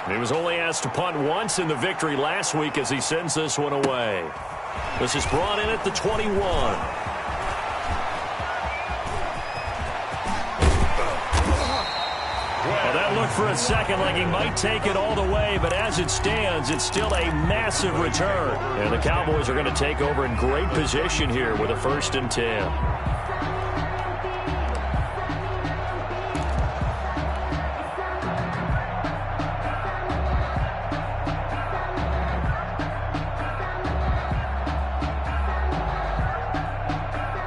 He was only asked to punt once in the victory last week as he sends this one away. This is brought in at the 21. Well, that looked for a second like he might take it all the way, but as it stands, it's still a massive return. And the Cowboys are going to take over in great position here with a 1st and 10.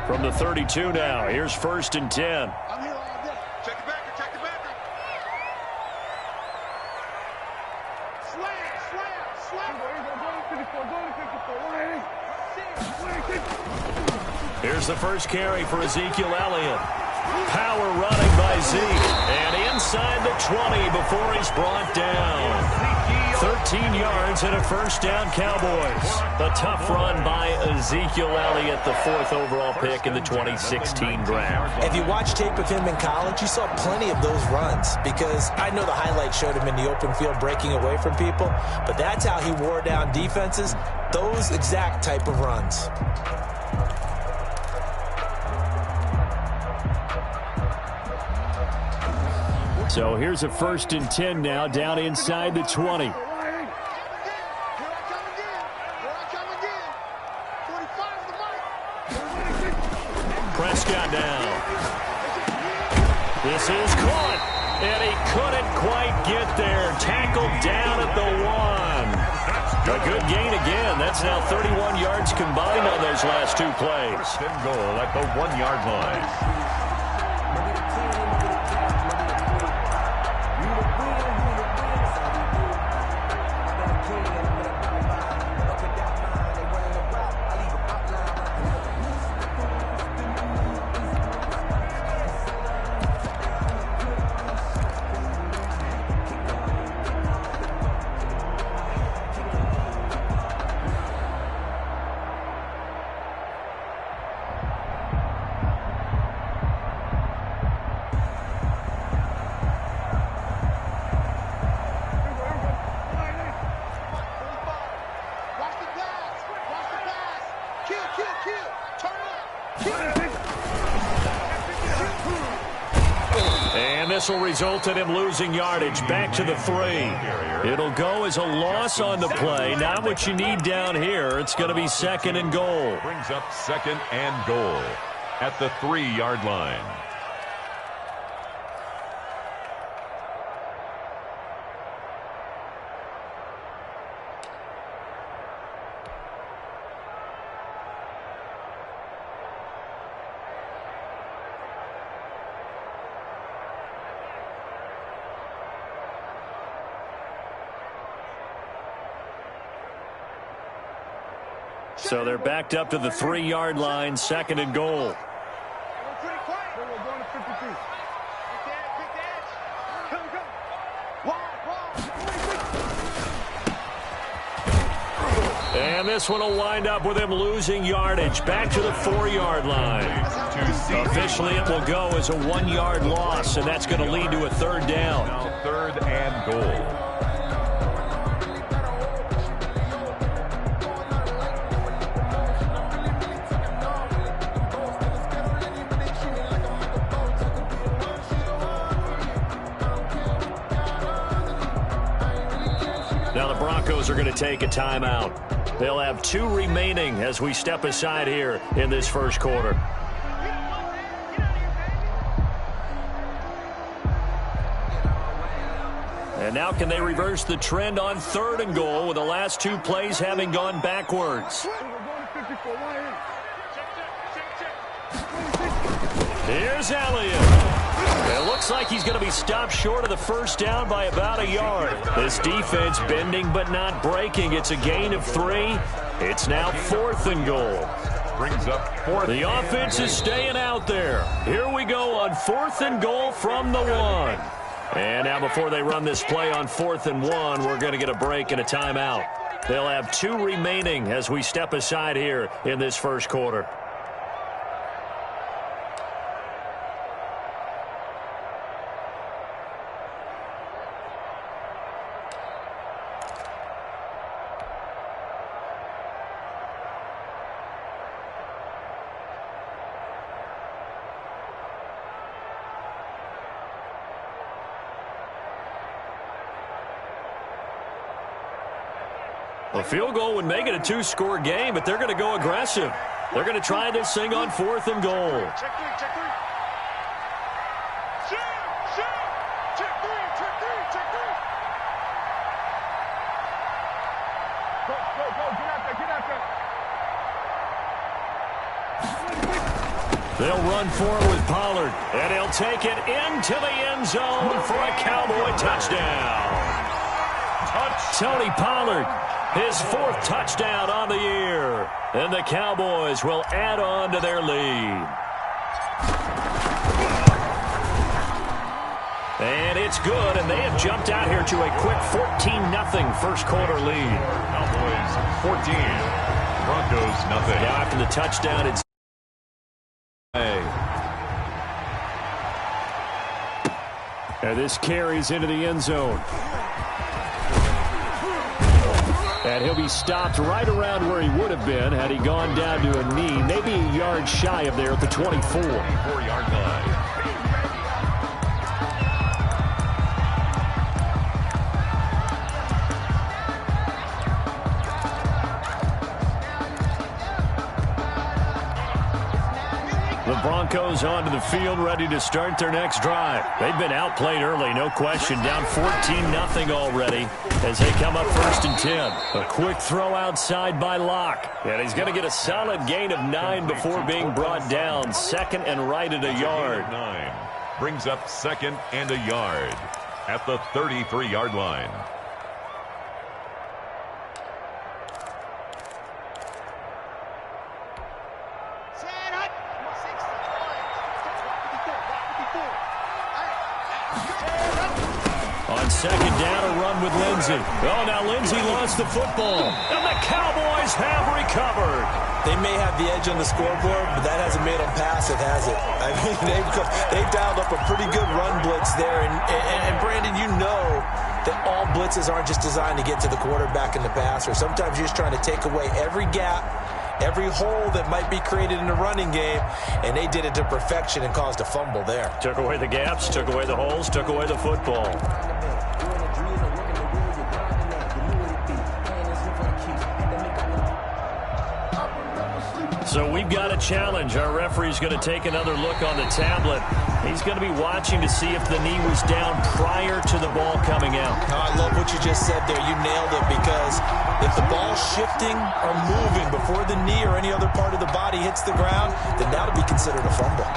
From the 32 now, here's 1st and 10. I'm here all day. Check the backer, check the backer. Slam. Here's the first carry for Ezekiel Elliott. Power running by Zeke. And inside the 20 before he's brought down. 13 yards and a 1st down, Cowboys. A tough run by Ezekiel Elliott, the 4th overall pick in the 2016 draft. If you watch tape of him in college, you saw plenty of those runs because I know the highlight showed him in the open field breaking away from people, but that's how he wore down defenses, those exact type of runs. So here's a 1st and 10 now down inside the 20. Prescott now. This is caught, and he couldn't quite get there. Tackled down at the 1. A good gain again. That's now 31 yards combined on those last 2 plays. 1st and goal at the 1-yard line. This will result in him losing yardage back to the 3. It'll go as a loss on the play. Not what you need down here. It's going to be 2nd and goal. Brings up 2nd and goal at the 3-yard line. So they're backed up to the 3-yard line, 2nd and goal. And this one will wind up with him losing yardage back to the 4-yard line. Officially, it will go as a 1-yard loss, and that's going to lead to a 3rd down. Now 3rd and goal. Now the Broncos are going to take a timeout. They'll have 2 remaining as we step aside here in this 1st quarter. And now can they reverse the trend on 3rd and goal with the last 2 plays having gone backwards? Here's Elliott. It looks like he's going to be stopped short of the 1st down by about a yard. This defense bending but not breaking. It's a gain of 3. It's now 4th and goal. Brings up 4th. The offense is staying out there. Here we go on 4th and goal from the 1. And now before they run this play on 4th and 1, we're going to get a break and a timeout. They'll have 2 remaining as we step aside here in this 1st quarter. A field goal would make it a 2-score game, but they're going to go aggressive. They're going to try this thing on 4th and goal. Check three, check three. Shoot. Check three, check three, check three. Go, get out there. They'll run forward with Pollard, and he'll take it into the end zone for a Cowboy touchdown. Tony Pollard, his 4th touchdown on the year, and the Cowboys will add on to their lead. And it's good, and they have jumped out here to a quick 14-0 first quarter lead. Cowboys 14, Broncos nothing. Now after the touchdown, it's and this carries into the end zone. And he'll be stopped right around where he would have been had he gone down to a knee, maybe a yard shy of there at the 24. 24-yard line. The Broncos onto the field, ready to start their next drive. They've been outplayed early, no question. Down 14-0 already as they come up 1st and 10. A quick throw outside by Locke. And he's going to get a solid gain of 9 before being brought down. 2nd and right at a yard. 9 brings up 2nd and a yard at the 33-yard line. On 2nd down, a run with Lindsey. Oh, now Lindsey lost the football. And the Cowboys have recovered. They may have the edge on the scoreboard, but that hasn't made them passive, has it? I mean, they've dialed up a pretty good run blitz there. And Brandon, you know that all blitzes aren't just designed to get to the quarterback in the passer. Sometimes you're just trying to take away every gap, every hole that might be created in the running game, and they did it to perfection and caused a fumble there. Took away the gaps, took away the holes, took away the football. So we've got a challenge. Our referee's going to take another look on the tablet. He's going to be watching to see if the knee was down prior to the ball coming out. Oh, I love what you just said there. You nailed it, because if the ball's shifting or moving before the knee or any other part of the body hits the ground, then that'll be considered a fumble.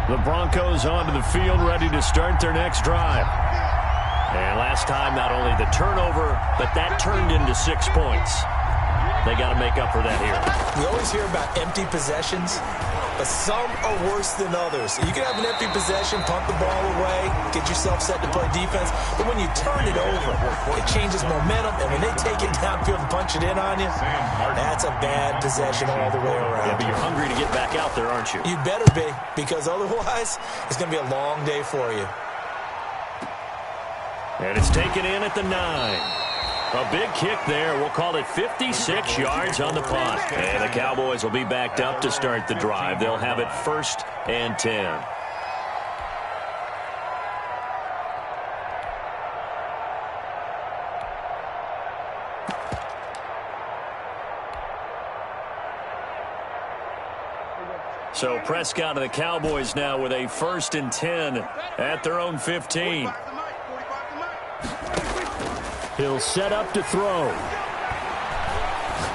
The Broncos onto the field, ready to start their next drive. And last time, not only the turnover, but that turned into 6 points. They got to make up for that here. We always hear about empty possessions, but some are worse than others. You can have an empty possession, punt the ball away, get yourself set to play defense, but when you turn it over, it changes momentum, and when they take it downfield and punch it in on you, that's a bad possession all the way around. Yeah, but you're hungry to get back out there, aren't you? You better be, because otherwise, it's going to be a long day for you. And it's taken in at the 9. A big kick there. We'll call it 56 yards on the punt. And the Cowboys will be backed up to start the drive. They'll have it 1st and 10. So Prescott and the Cowboys now with a 1st and 10 at their own 15. He'll set up to throw.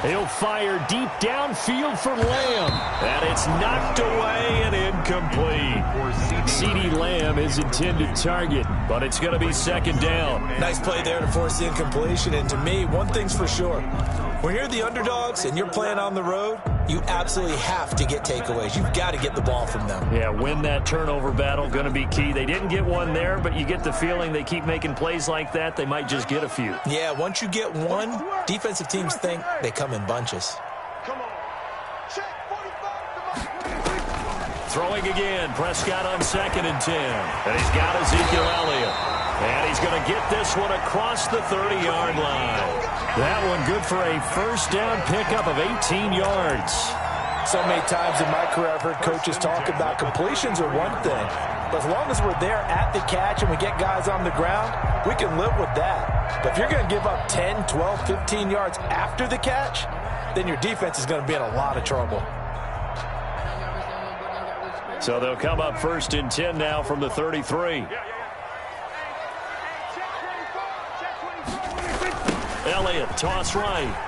He'll fire deep downfield for Lamb. And it's knocked away and incomplete. CeeDee Lamb is intended target, but it's going to be 2nd down. Nice play there to force the incompletion. And to me, one thing's for sure. When you're the underdogs and you're playing on the road, you absolutely have to get takeaways. You've got to get the ball from them. Yeah, win that turnover battle, going to be key. They didn't get one there, but you get the feeling they keep making plays like that, they might just get a few. Yeah, once you get one, defensive teams think they come in bunches. Come on. Check 45. Throwing again, Prescott on 2nd and 10. And he's got Ezekiel Elliott. And he's going to get this one across the 30-yard line. That one good for a 1st down pickup of 18 yards. So many times in my career I've heard coaches talk about completions are one thing, But as long as we're there at the catch and we get guys on the ground, we can live with that. But if you're going to give up 10, 12, 15 yards after the catch, then your defense is going to be in a lot of trouble. So they'll come up 1st and 10 now from the 33. Elliott, toss right.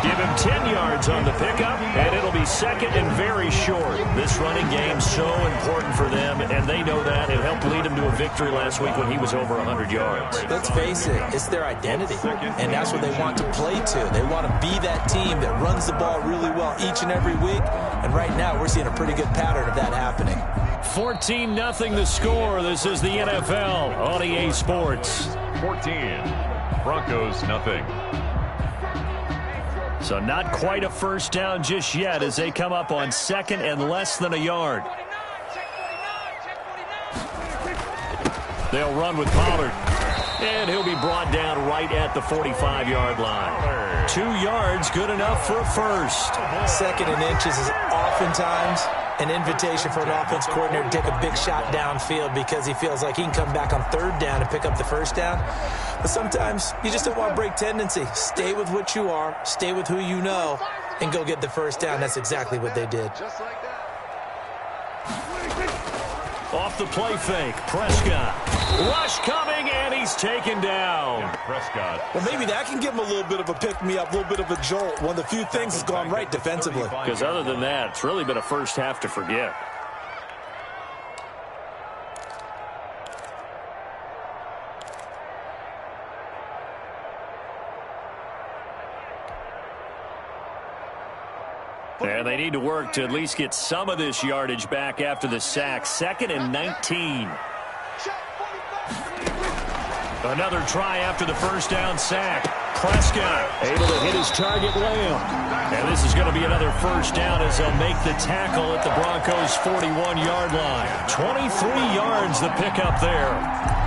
Give him 10 yards on the pickup, and it'll be 2nd and very short. This running game so important for them, and they know that. It helped lead them to a victory last week when he was over 100 yards. Let's face it, it's their identity, and that's what they want to play to. They want to be that team that runs the ball really well each and every week, and right now we're seeing a pretty good pattern of that happening. 14-0 the score. This is the NFL on EA Sports. 14. Broncos, nothing. So not quite a first down just yet as they come up on 2nd and less than a yard. They'll run with Pollard. And he'll be brought down right at the 45-yard line. 2 yards, good enough for a first. 2nd and inches is oftentimes an invitation for an offense coordinator to take a big shot downfield because he feels like he can come back on 3rd down and pick up the first down. But sometimes you just don't want to break tendency. Stay with what you are, stay with who you know, and go get the first down. That's exactly what they did. Off the play fake, Prescott. Rush coming, and he's taken down. And Prescott. Well, maybe that can give him a little bit of a pick-me-up, a little bit of a jolt. One of the few things has gone right defensively. Because other than that, it's really been a first half to forget. And they need to work to at least get some of this yardage back after the sack. 2nd and 19. Another try after the first down sack. Prescott able to hit his target, Lamb. And this is going to be another first down as they'll make the tackle at the Broncos' 41-yard line. 23 yards the pickup there.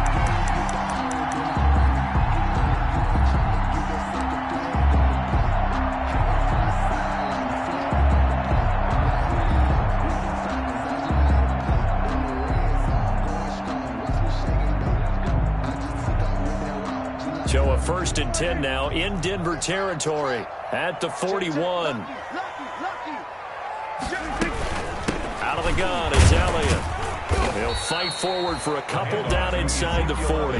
So a 1st and 10 now in Denver territory at the 41. Out of the gun is Elliott. He'll fight forward for a couple down inside the 40.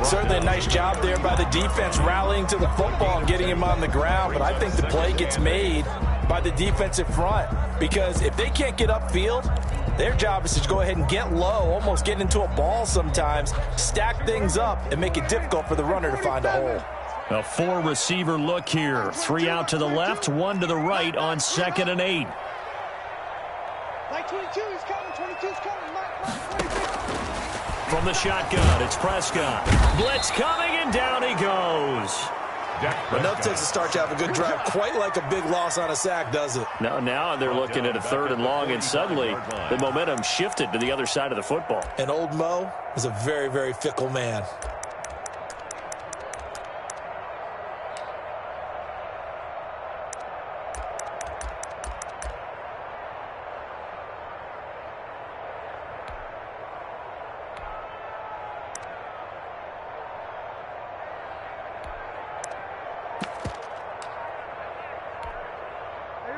Certainly a nice job there by the defense rallying to the football and getting him on the ground, but I think the play gets made by the defensive front because if they can't get upfield, their job is to go ahead and get low, almost get into a ball sometimes, stack things up, and make it difficult for the runner to find a hole. A 4-receiver look here. 3 out to the left, 1 to the right on 2nd and 8. Like 22, he's coming. 22's coming. Mike, 22. From the shotgun, it's Prescott. Blitz coming, and down he goes. Enough takes a start to have a good drive. Quite like a big loss on a sack, does it? Now they're looking at a 3rd and long, and suddenly the momentum shifted to the other side of the football. And old Mo is a very, very fickle man.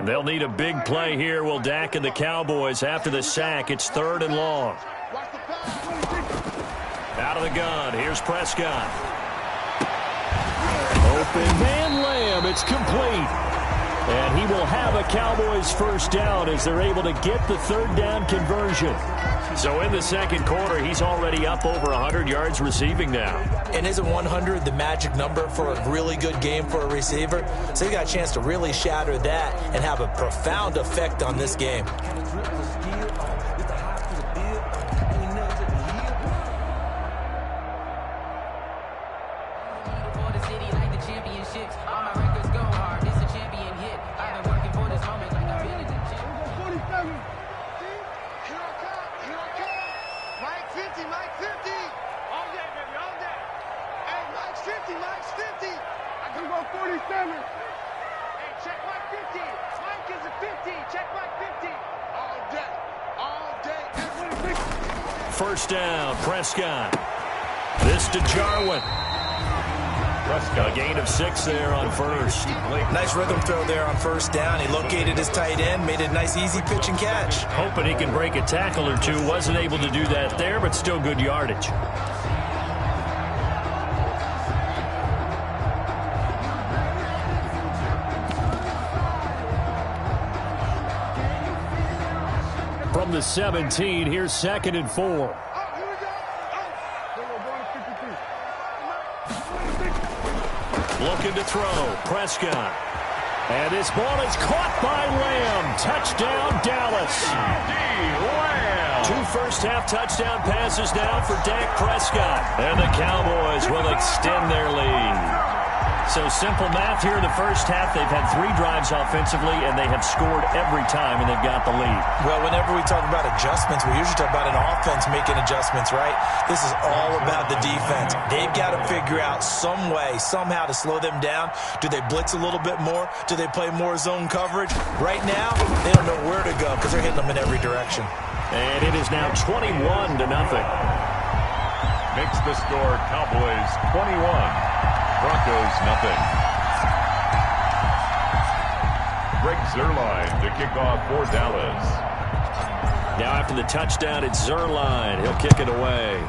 They'll need a big play here. Will Dak and the Cowboys after the sack. It's 3rd and long. Out of the gun. Here's Prescott. Open man, Lamb. It's complete. And he will have a Cowboys first down as they're able to get the 3rd down conversion. So in the 2nd quarter, he's already up over 100 yards receiving now. And isn't 100 the magic number for a really good game for a receiver? So he got a chance to really shatter that and have a profound effect on this game. Hey, check Mike 50. Mike is a 50. Check Mike 50. first down. Prescott. This to Jarwin. A gain of 6 there on first. Nice rhythm throw there on first down. He located his tight end, made a nice easy pitch and catch. Hoping he can break a tackle or two. Wasn't able to do that there, but still good yardage. From the 17, here's 2nd and 4. Looking to throw. Prescott. And this ball is caught by Lamb. Touchdown, Dallas. Lamb. 2 first-half touchdown passes now for Dak Prescott. And the Cowboys will extend their lead. So simple math here in the first half. They've had 3 drives offensively, and they have scored every time, and they've got the lead. Well, whenever we talk about adjustments, we usually talk about an offense making adjustments, right? This is all about the defense. They've got to figure out some way, somehow to slow them down. Do they blitz a little bit more? Do they play more zone coverage? Right now, they don't know where to go because they're hitting them in every direction. And it is now 21-0. Makes the score Cowboys 21. Broncos nothing. Greg Zuerlein to kick off for Dallas. Now after the touchdown, it's Zuerlein. He'll kick it away.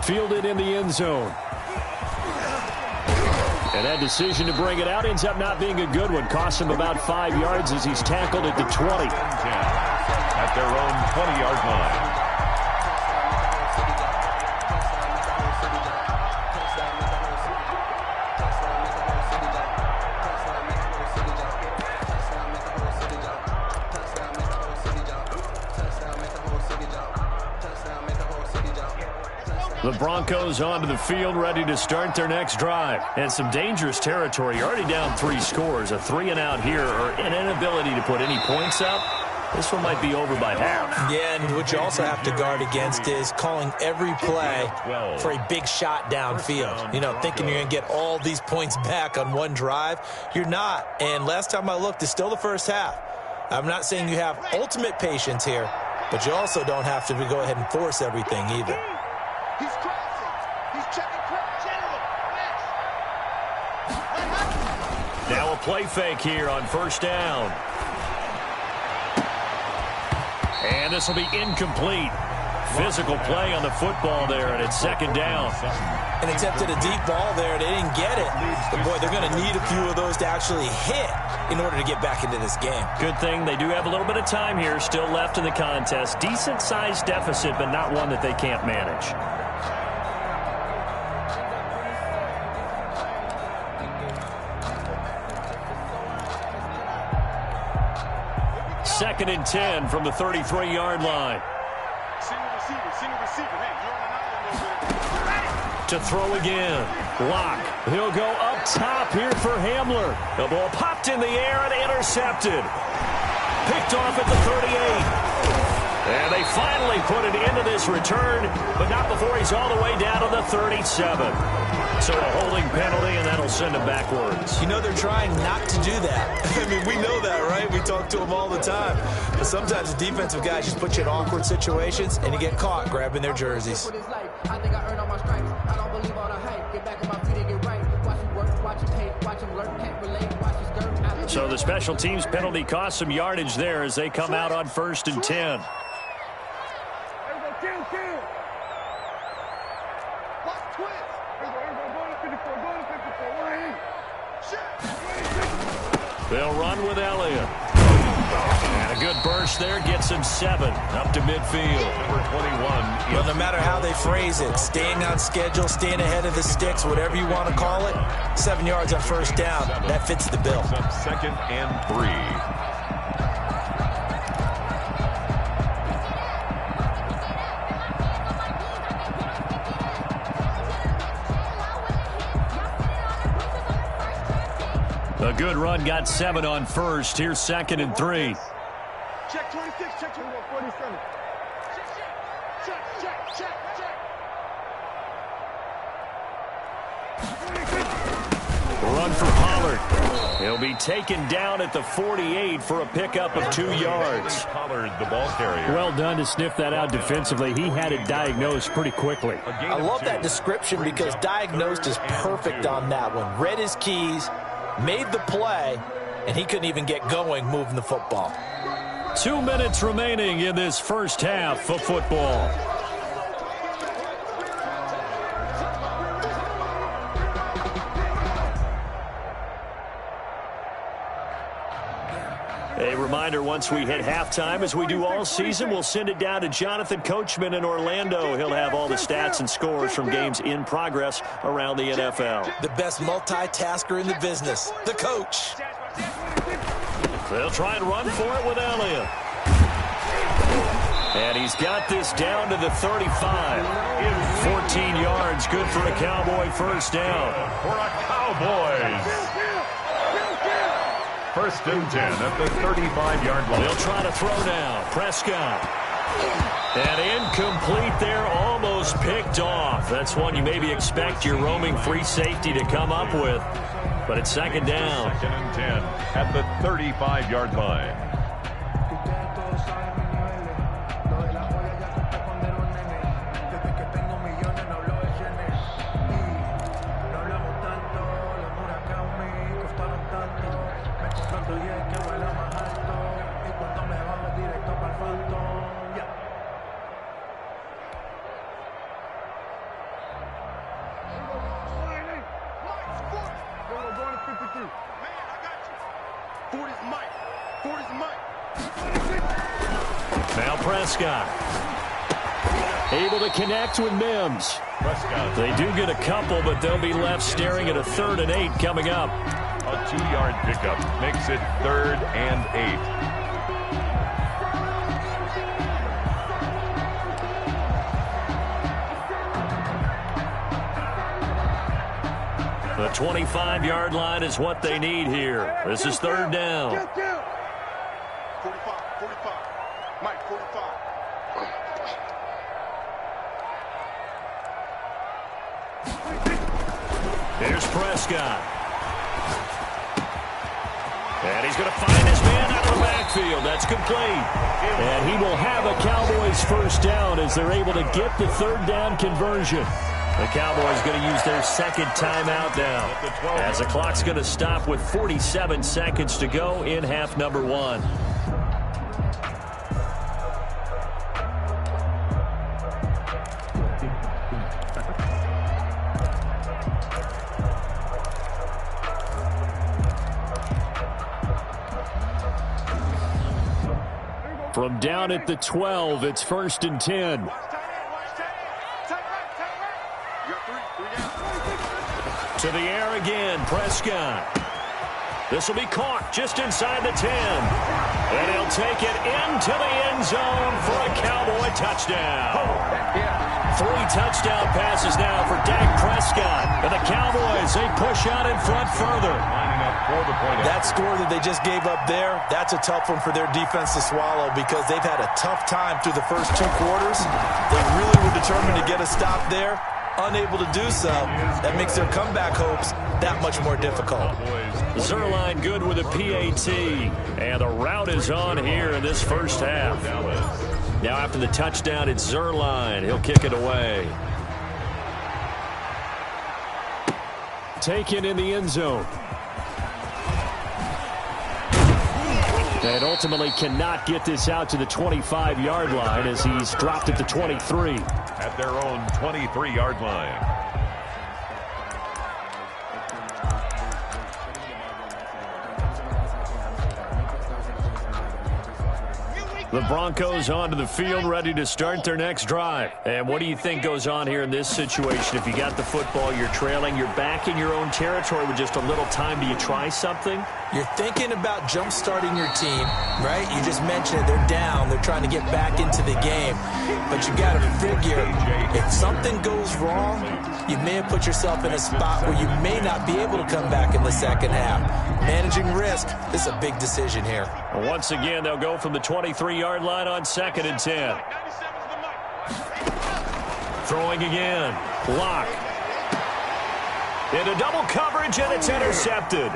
Fielded in the end zone. And that decision to bring it out ends up not being a good one. Costs him about 5 yards as he's tackled at the 20. At their own 20-yard line. The Broncos onto the field, ready to start their next drive. And some dangerous territory. You're already down 3 scores. A 3-and-out here, or an inability to put any points up. This one might be over by half. Yeah, and what you also have to guard against is calling every play for a big shot downfield. You know, thinking you're going to get all these points back on one drive. You're not. And last time I looked, it's still the first half. I'm not saying you have ultimate patience here, but you also don't have to go ahead and force everything either. He's crossing. He's checking cross. Now a play fake here on first down. And this will be incomplete. Physical play on the football there, and it's 2nd down. And attempted a deep ball there. They didn't get it. But, boy, they're going to need a few of those to actually hit in order to get back into this game. Good thing they do have a little bit of time here still left in the contest. Decent-sized deficit, but not one that they can't manage. Second and 10 from the 33-yard line. To throw again. Lock. He'll go up top here for Hamler. The ball popped in the air and intercepted. Picked off at the 38. And they finally put it into this return, but not before he's all the way down to the 37. So a holding penalty, and that'll send him backwards. You know, they're trying not to do that. I mean, we know that, right? We talk to them all the time. But sometimes the defensive guys just put you in awkward situations, and you get caught grabbing their jerseys. I think I earned all my stripes. I don't believe all the hype. Get back on my feet and get right. Watch him work, watch him hate, watch him learn, can't relate, watch his skirt. So the special teams penalty cost some yardage there as they come out on 1st and 10. They'll run with Elliott. And a good burst there gets him 7 up to midfield. Number 21. Well, no matter how they phrase it, staying on schedule, staying ahead of the sticks, whatever you want to call it, 7 yards on first down, that fits the bill. 2nd and 3. A good run got 7 on first. Here's 2nd and 3. Check 26, check 47. Run for Pollard. He'll be taken down at the 48 for a pickup of 2 yards. Collared the ball carrier. Well done to sniff that out defensively. He had it diagnosed pretty quickly. I love that description because diagnosed is perfect on that one. Read his keys, made the play, and he couldn't even get going moving the football. 2 minutes remaining in this first half of football. A reminder, once we hit halftime, as we do all season, we'll send it down to Jonathan Coachman in Orlando. He'll have all the stats and scores from games in progress around the NFL. The best multitasker in the business, the coach. They'll try and run for it with Elliott. And he's got this down to the 35. 14 yards, good for a Cowboy first down. For a Cowboys. First and 10 at the 35-yard line. They'll try to throw now. Prescott. And incomplete there, almost picked off. That's one you maybe expect your roaming free safety to come up with. But it's second down. Second and 10 at the 35-yard line. Now Prescott. Able to connect with Mims. Prescott. They do get a couple, but they'll be left staring at a 3rd and 8 coming up. A 2-yard pickup makes it 3rd and 8. The 25-yard line is what they need here. This is 3rd down. 45, 45. Mike, 45. Here's Prescott. And he's going to find his man out of the backfield. That's complete. And he will have a Cowboys first down as they're able to get the 3rd down conversion. The Cowboys going to use their second timeout now, as the clock's going to stop with 47 seconds to go in half number 1. From down at the 12, it's 1st and 10. To the air again, Prescott. This will be caught just inside the 10. And he'll take it into the end zone for a Cowboy touchdown. 3 touchdown passes now for Dak Prescott. And the Cowboys, they push out in front further. That score that they just gave up there, that's a tough one for their defense to swallow because they've had a tough time through the first 2 quarters. They really were determined to get a stop there. Unable to do so, that makes their comeback hopes that much more difficult. Zerline good with a PAT, and the route is on here in this first half. Now after the touchdown, it's Zerline. He'll kick it away. Taken in the end zone. And ultimately cannot get this out to the 25-yard line as he's dropped at the 23. At their own 23-yard line. The Broncos onto the field, ready to start their next drive. And what do you think goes on here in this situation? If you got the football, you're trailing, you're back in your own territory with just a little time. Do you try something? You're thinking about jump-starting your team, right? You just mentioned it. They're down. They're trying to get back into the game. But you got to figure, if something goes wrong, you may have put yourself in a spot where you may not be able to come back in the second half. Managing risk, this is a big decision here. Once again, they'll go from the 23-yard line on 2nd and 10. Throwing again. Lock. Into double coverage, and it's intercepted.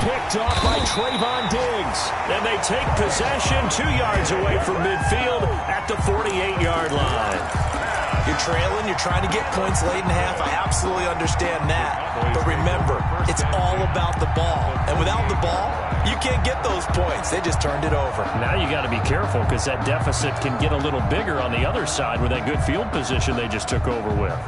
picked off by Trayvon Diggs. And they take possession 2 yards away from midfield at the 48-yard line. You're trailing, you're trying to get points late in half. I absolutely understand that. But remember, it's all about the ball. And without the ball, you can't get those points. They just turned it over. Now you got to be careful because that deficit can get a little bigger on the other side with that good field position they just took over with.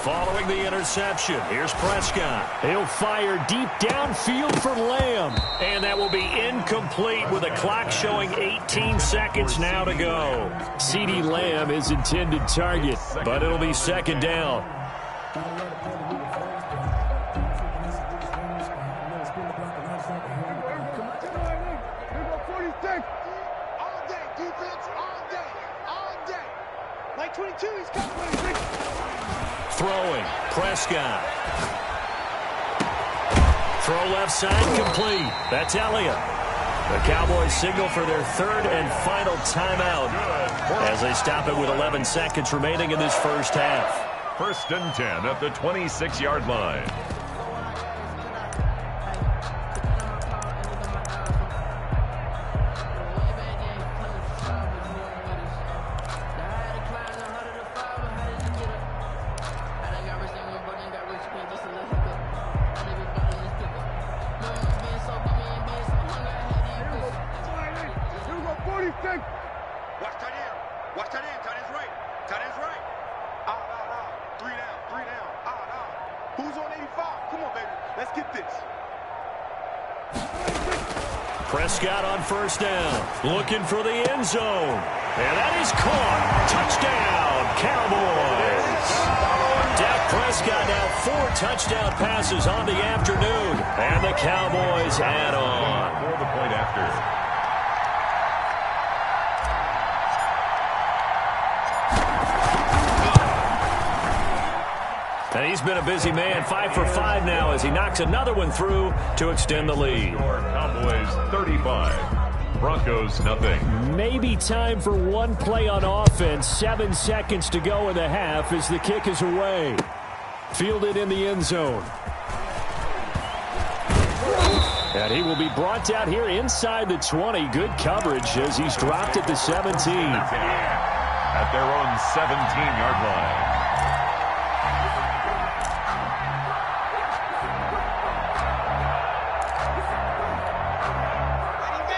Following the interception, here's Prescott. He'll fire deep downfield for Lamb. And that will be incomplete with the clock showing 18 seconds now to go. CeeDee Lamb is intended target, But it'll be second down. All day, defense, all day, all day. Like 22, he's coming. Throwing, Prescott. Throw left side, complete. That's Elliott. The Cowboys signal for their third and final timeout as they stop it with 11 seconds remaining in this first half. 1st and 10 at the 26-yard line. Prescott on first down, looking for the end zone. And that is caught. Touchdown, Cowboys. Dak Prescott now 4 touchdown passes on the afternoon. And the Cowboys add on. For the point after. And he's been a busy man, 5 for 5 now as he knocks another one through to extend the lead. Cowboys 35, Broncos nothing. Maybe time for one play on offense. 7 seconds to go in the half as the kick is away. Fielded in the end zone. And he will be brought down here inside the 20. Good coverage as he's dropped at the 17. At their own 17-yard line.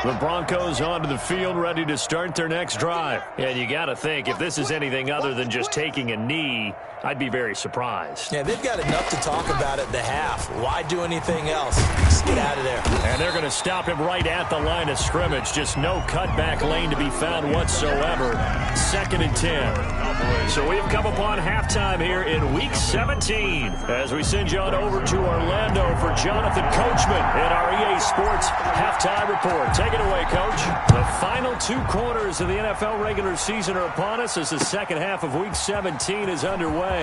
The Broncos onto the field, ready to start their next drive. And you got to think, if this is anything other than just taking a knee, I'd be very surprised. Yeah, they've got enough to talk about at the half. Why do anything else? Just get out of there. And they're going to stop him right at the line of scrimmage. Just no cutback lane to be found whatsoever. 2nd and 10. So we've come upon halftime here in Week 17 as we send you on over to Orlando for Jonathan Coachman in our EA Sports Halftime Report. Take it away, Coach. The final 2 quarters of the NFL regular season are upon us as the second half of Week 17 is underway.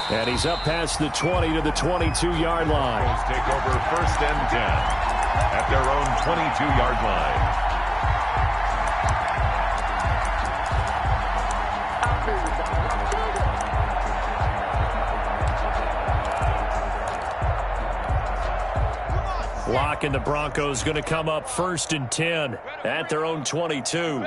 And he's up past the 20 to the 22-yard line. Take over 1st and 10 at their own 22-yard line. Lock and the Broncos going to come up 1st and 10 at their own 22.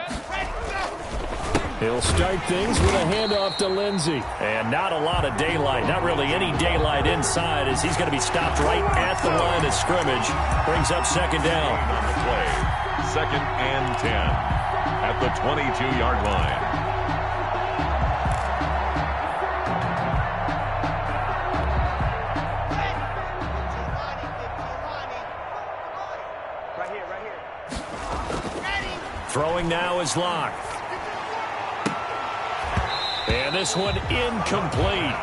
He'll start things with a handoff to Lindsey. And not a lot of daylight, not really any daylight inside as he's going to be stopped right at the line of scrimmage. Brings up 2nd down. On the play, 2nd and 10 at the 22-yard line. Throwing now is Locke. And this one incomplete.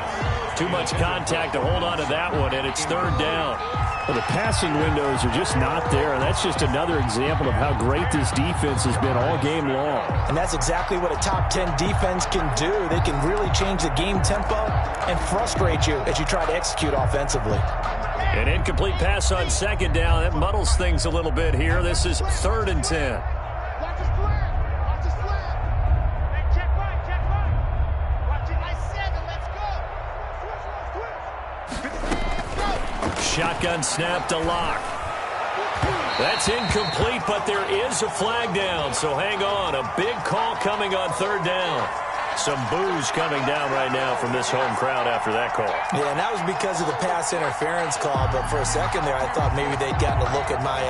Too much contact to hold on to that one, and it's third down. Well, the passing windows are just not there, and that's just another example of how great this defense has been all game long. And that's exactly what a top 10 defense can do. They can really change the game tempo and frustrate you as you try to execute offensively. An incomplete pass on second down. That muddles things a little bit here. This is 3rd and 10. Watch his flag. Watch his flag. Hey, check right, check right. Watch it. Nice 7. Let's go. Switch. Shotgun snap to Locke. That's incomplete, but there is a flag down, so hang on. A big call coming on 3rd down. Some boos coming down right now from this home crowd after that call. Yeah, and that was because of the pass interference call, but for a second there I thought maybe they'd gotten a look at my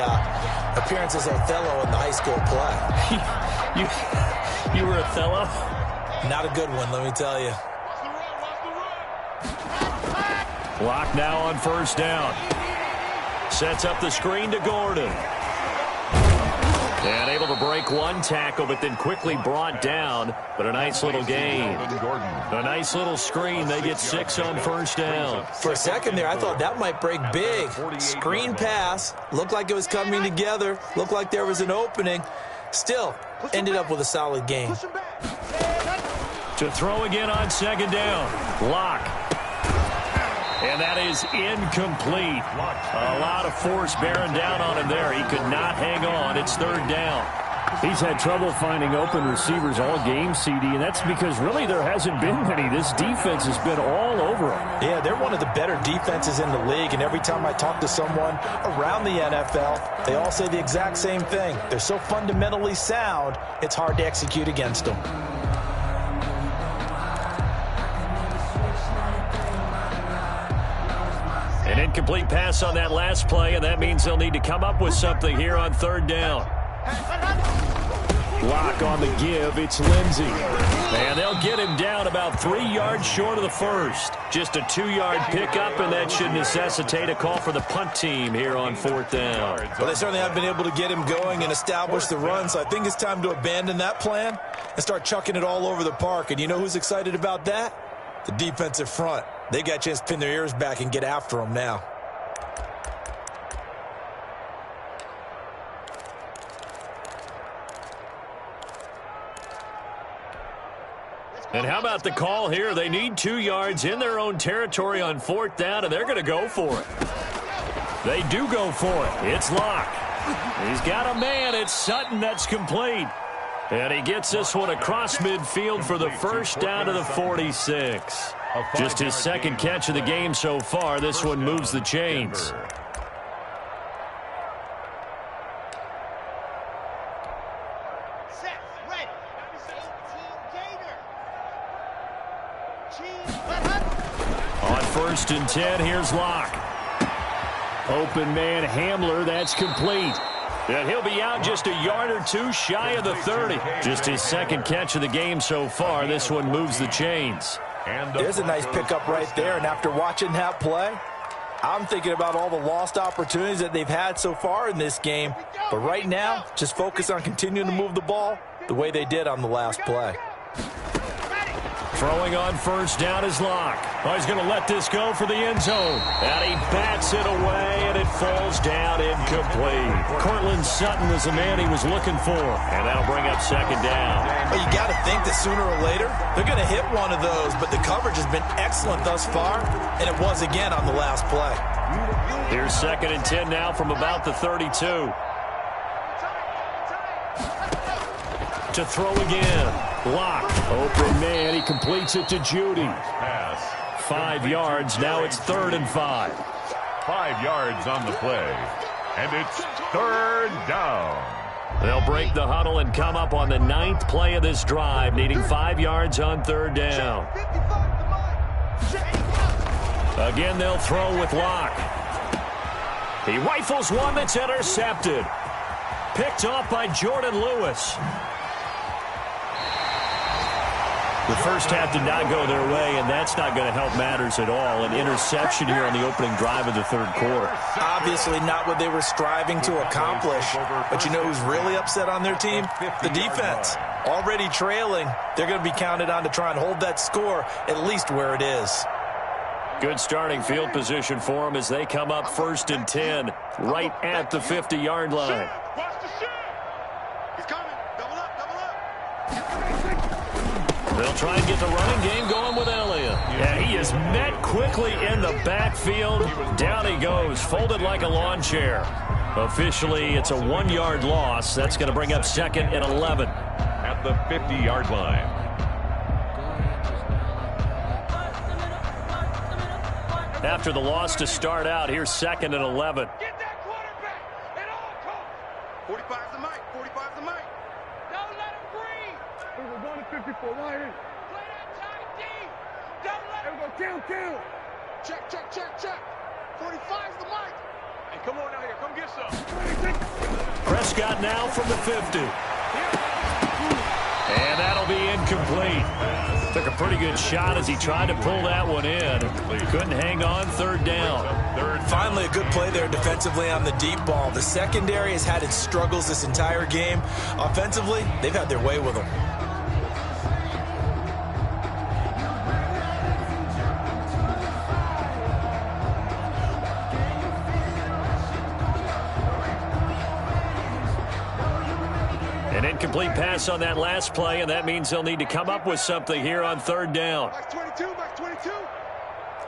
appearance as Othello in the high school play. You were Othello? Not a good one, let me tell you. Locke now on 1st down. Sets up the screen to Gordon. And able to break one tackle, but then quickly brought down. But a nice little gain. A nice little screen. They get 6 on 1st down. For a second there, I thought that might break big. Screen pass. Looked like it was coming together. Looked like there was an opening. Still, ended up with a solid gain. To throw again on 2nd down. Locke. And that is incomplete. A lot of force bearing down on him there. He could not hang on. It's 3rd down. He's had trouble finding open receivers all game, CD, and that's because really there hasn't been many. This defense has been all over him. Yeah, they're one of the better defenses in the league, and every time I talk to someone around the NFL, they all say the exact same thing. They're so fundamentally sound, it's hard to execute against them. An incomplete pass on that last play, and that means they'll need to come up with something here on 3rd down. Locke on the give. It's Lindsey. And they'll get him down about 3 yards short of the first. Just a 2-yard pickup, and that should necessitate a call for the punt team here on 4th down. Well, they certainly have been able to get him going and establish the run, so I think it's time to abandon that plan and start chucking it all over the park. And you know who's excited about that? The defensive front. They got a chance to pin their ears back and get after him now. And how about the call here? They need 2 yards in their own territory on 4th down, and they're going to go for it. They do go for it. It's Locke. He's got a man. It's Sutton that's complete. And he gets this one across midfield for the first down to the 46. Just his 2nd catch of the game so far. This one moves the chains. On 1st and 10, here's Locke. Open man Hamler. That's complete. And he'll be out just a yard or 2 shy of the 30. Just his 2nd catch of the game so far. This one moves the chains. There's a nice pickup right there, and after watching that play, I'm thinking about all the lost opportunities that they've had so far in this game. But right now, just focus on continuing to move the ball the way they did on the last play. Throwing on 1st down is Locke. Oh, he's going to let this go for the end zone. And he bats it away, and it falls down incomplete. Cortland Sutton was the man he was looking for. And that'll bring up 2nd down. Well, you got to think that sooner or later, they're going to hit one of those. But the coverage has been excellent thus far, and it was again on the last play. Here's 2nd and 10 now from about the 32. To throw again. Locke. Open man. He completes it to Judy. 5 yards. Now it's 3rd and 5. 5 yards on the play. And it's 3rd down. They'll break the huddle and come up on the 9th play of this drive, needing 5 yards on 3rd down. Again, they'll throw with Locke. He rifles one that's intercepted. Picked off by Jordan Lewis. The first half did not go their way, and that's not going to help matters at all. An interception here on the opening drive of the third quarter. Obviously not what they were striving to accomplish. But you know who's really upset on their team? The defense. Already trailing, they're going to be counted on to try and hold that score at least where it is. Good starting field position for them as they come up 1st and 10, right at the 50-yard line. Watch the shit. He's coming. Double up, double up. They'll try and get the running game going with Elliott. Yeah, he is met quickly in the backfield. Down he goes, folded like a lawn chair. Officially, it's a 1-yard loss. That's going to bring up 2nd and 11. At the 50-yard line. After the loss to start out, here's 2nd and 11. Get that quarterback at all costs. 45's the mic. 45's the mic. Don't let him breathe. We're going to 54. Right in. Play that tight D. Don't let him. Go count. Check. 45's the mic. Hey, come on out here. Come get some. Prescott now from the 50. And that'll be incomplete. Took a pretty good shot as he tried to pull that one in. Couldn't hang on, 3rd down. Finally, a good play there defensively on the deep ball. The secondary has had its struggles this entire game. Offensively, they've had their way with them. An incomplete pass on that last play, and that means they'll need to come up with something here on 3rd down. Max 22.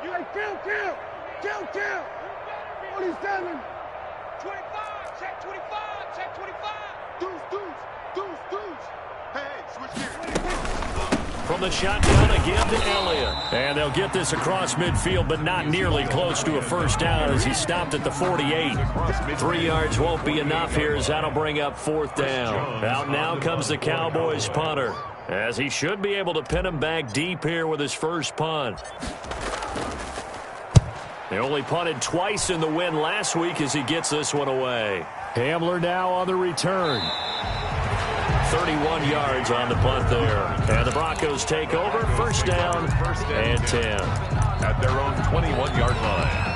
You like count. 47. 25. Check 25. Deuce. Hey, switch here. From the shotgun again to Elliott. And they'll get this across midfield, but not nearly close to a 1st down as he stopped at the 48. 3 yards won't be enough here as that'll bring up 4th down. Out now comes the Cowboys punter, as he should be able to pin him back deep here with his first punt. They only punted twice in the win last week as he gets this one away. Hamler now on the return. 31 yards on the punt there. And the Broncos take over, 1st down and 10. At their own 21-yard line.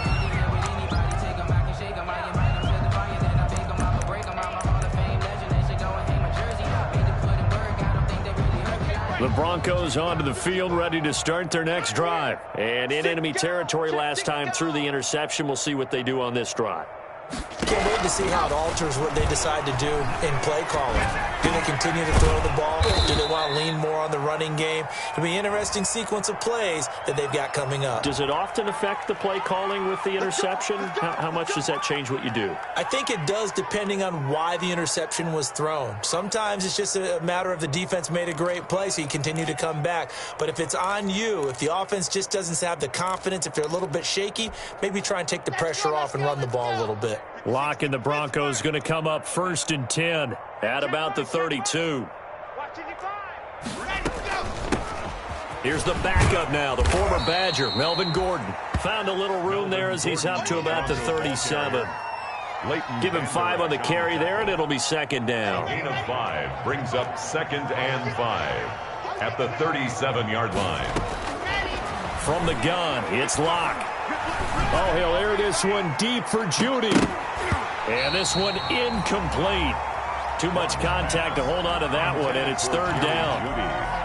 The Broncos onto the field, ready to start their next drive. And in enemy territory last time through the interception. We'll see what they do on this drive. Can't wait to see how it alters what they decide to do in play calling. Do they continue to throw the ball? Do they want to lean more on the running game? It'll be an interesting sequence of plays that they've got coming up. Does it often affect the play calling with the interception? How much does that change what you do? I think it does depending on why the interception was thrown. Sometimes it's just a matter of the defense made a great play, so you continue to come back. But if it's on you, if the offense just doesn't have the confidence, if they're a little bit shaky, maybe try and take the pressure off and run the ball a little bit. Lock and the Broncos going to come up 1st and 10 at about the 32. Here's the backup now, the former Badger, Melvin Gordon. Found a little room there as he's up to about the 37. Give him 5 on the carry there, and it'll be 2nd down. Gain of 5 brings up 2nd and 5 at the 37-yard line. From the gun, it's Locke. Oh, he'll air this one deep for Judy. And this one incomplete. Too much contact to hold on to that one, and it's 3rd down.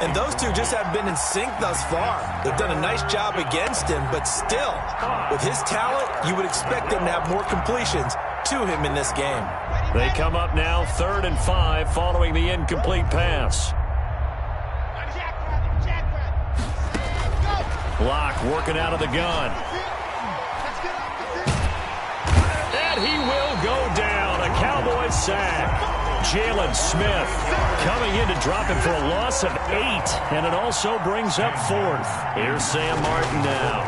And those two just haven't been in sync thus far. They've done a nice job against him, but still, with his talent, you would expect them to have more completions to him in this game. They come up now 3rd and 5 following the incomplete pass. Locke working out of the gun. And he will go down. A Cowboys sack. Jalen Smith coming in to drop him for a loss of 8. And it also brings up 4th. Here's Sam Martin now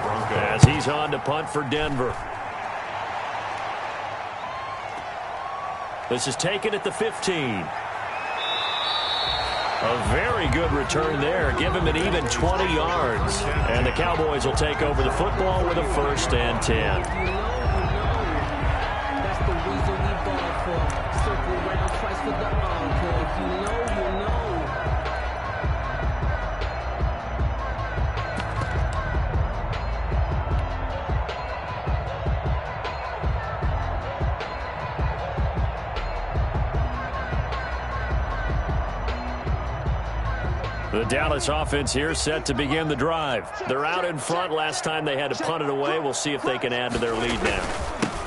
as he's on to punt for Denver. This is taken at the 15. A very good return there. Give him an even 20 yards. And the Cowboys will take over the football with a 1st and 10. That's the reason we ball for. Circle around twice for the encore. If you know, you know. The Dallas offense here set to begin the drive. They're out in front. Last time they had to punt it away. We'll see if they can add to their lead now.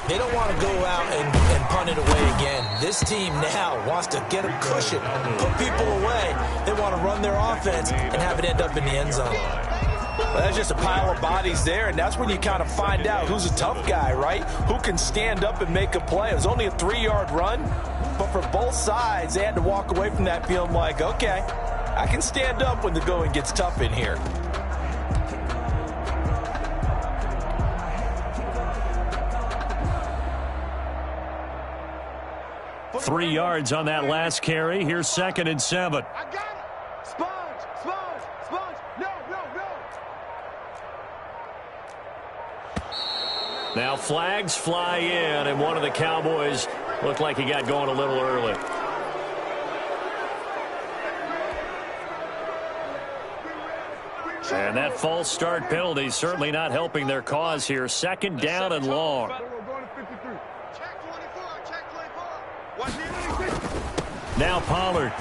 They don't want to go out and punt it away again. This team now wants to get a cushion, put people away. They want to run their offense and have it end up in the end zone. Well, that's just a pile of bodies there, and that's when you kind of find out who's a tough guy, right? Who can stand up and make a play. It was only a 3-yard run, but for both sides, they had to walk away from that feeling like, okay, I can stand up when the going gets tough in here. Three yards on that last carry. Here's 2nd and 7. I got it. Sponge. No. Now flags fly in, and one of the Cowboys looked like he got going a little early. And that false start penalty certainly not helping their cause here. 2nd down and long. Check 24. Watch the Now Pollard.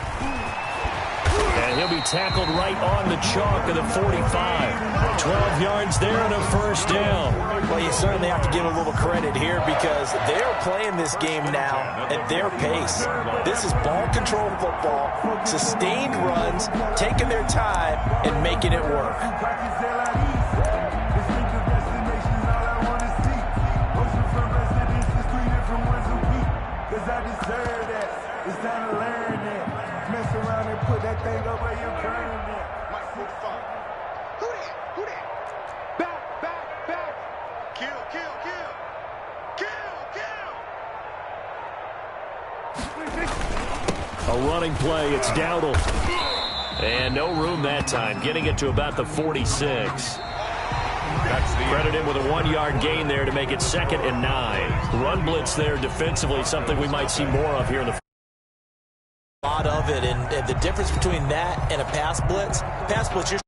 And he'll be tackled right on the chalk of the 45. 12 yards there and a first down. Well, you certainly have to give a little credit here because they're playing this game now at their pace. This is ball control football, sustained runs, taking their time and making it work. It's time to learn that. Mess around and put that thing up where you're burning it. Who that? Back. Kill. A running play. It's Dowdle. And no room that time. Getting it to about the 46. Credited with a 1-yard gain there to make it 2nd and 9. Run blitz there defensively, something we might see more of here in the A lot of it, and the difference between that and a pass blitz, you're